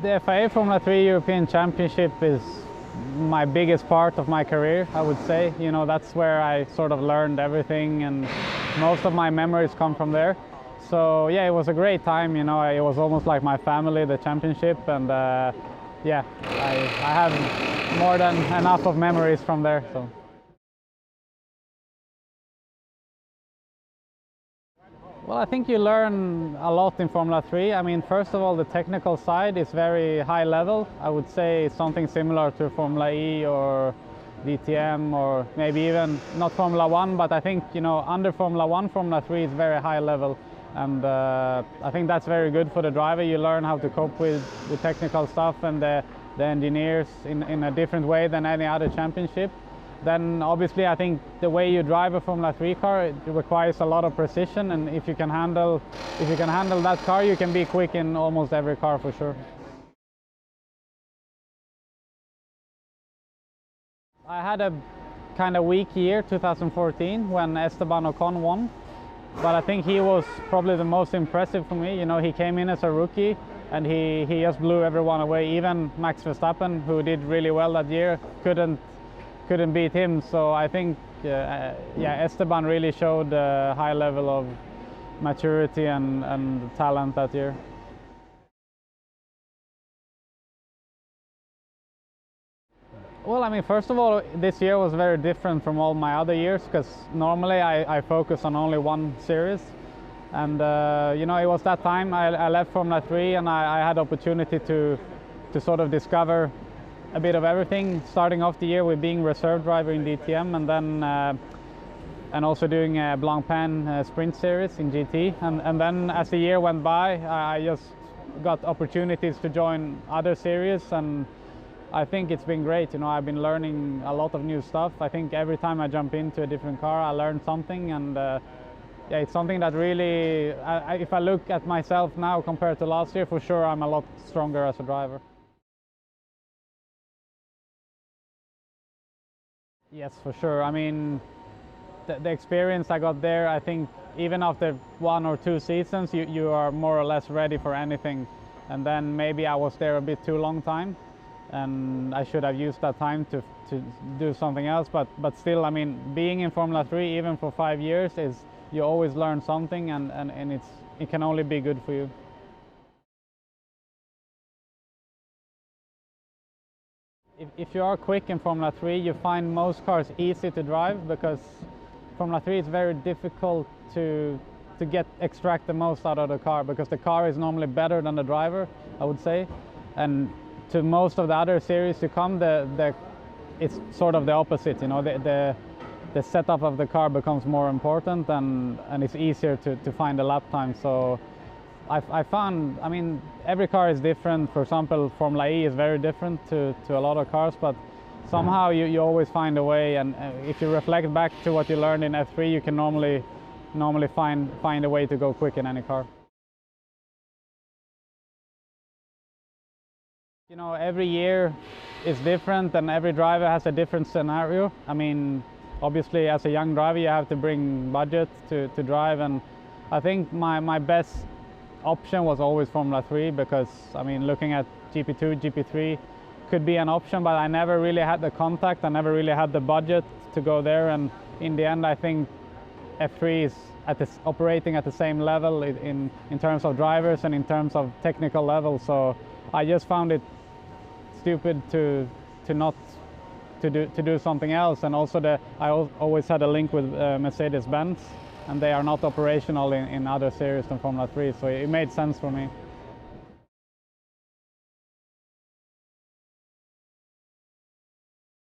The FIA Formula 3 European Championship is my biggest part of my career, I would say. You know, that's where I sort of learned everything, and most of my memories come from there. So yeah, it was a great time. You know, it was almost like my family, the championship, and yeah, I have more than enough of memories from there. So. Well, I think you learn a lot in Formula 3. I mean, first of all, the technical side is very high level. I would say something similar to Formula E or DTM, or maybe even not Formula 1, but I think, you know, under Formula 1, Formula 3 is very high level. And I think that's very good for the driver. You learn how to cope with the technical stuff and the engineers in a different way than any other championship. Then obviously I think the way you drive a Formula 3 car, it requires a lot of precision, and if you can handle that car, you can be quick in almost every car for sure. I had a kind of weak year 2014 when Esteban Ocon won, but I think he was probably the most impressive for me. You know, he came in as a rookie and he just blew everyone away. Even Max Verstappen, who did really well that year, couldn't beat him. So I think yeah, Esteban really showed a high level of maturity and talent that year. Well, I mean, first of all, this year was very different from all my other years, because normally I focus on only one series. And you know, it was that time I left Formula 3 and I had opportunity to sort of discover a bit of everything, starting off the year with being reserve driver in DTM, and then and also doing a Blancpain sprint series in GT, and then as the year went by, I just got opportunities to join other series, and I think it's been great. You know, I've been learning a lot of new stuff. I think every time I jump into a different car, I learn something, and yeah, it's something that really, if I look at myself now compared to last year, for sure I'm a lot stronger as a driver. Yes, for sure. I mean, the experience I got there, I think even after 1 or 2 seasons, you are more or less ready for anything. And then maybe I was there a bit too long time, and I should have used that time to do something else. But still, I mean, being in Formula 3, even for 5 years, is you always learn something, and it can only be good for you. If you are quick in Formula 3, you find most cars easy to drive, because Formula 3 is very difficult to extract the most out of the car, because the car is normally better than the driver, I would say. And to most of the other series to come, it's sort of the opposite. You know, the setup of the car becomes more important, and it's easier to find the lap time. So I found, I mean, every car is different. For example, Formula E is very different to a lot of cars, but somehow you always find a way, and if you reflect back to what you learned in F3, you can normally find a way to go quick in any car. You know, every year is different, and every driver has a different scenario. I mean, obviously as a young driver you have to bring budget to drive, and I think my best option was always Formula 3, because I mean, looking at GP2, GP3 could be an option, but I never really had the contact, I never really had the budget to go there, and in the end I think F3 is operating at the same level in terms of drivers and in terms of technical level. So I just found it stupid to do something else. And also I always had a link with Mercedes-Benz, and they are not operational in other series than Formula 3, so it made sense for me.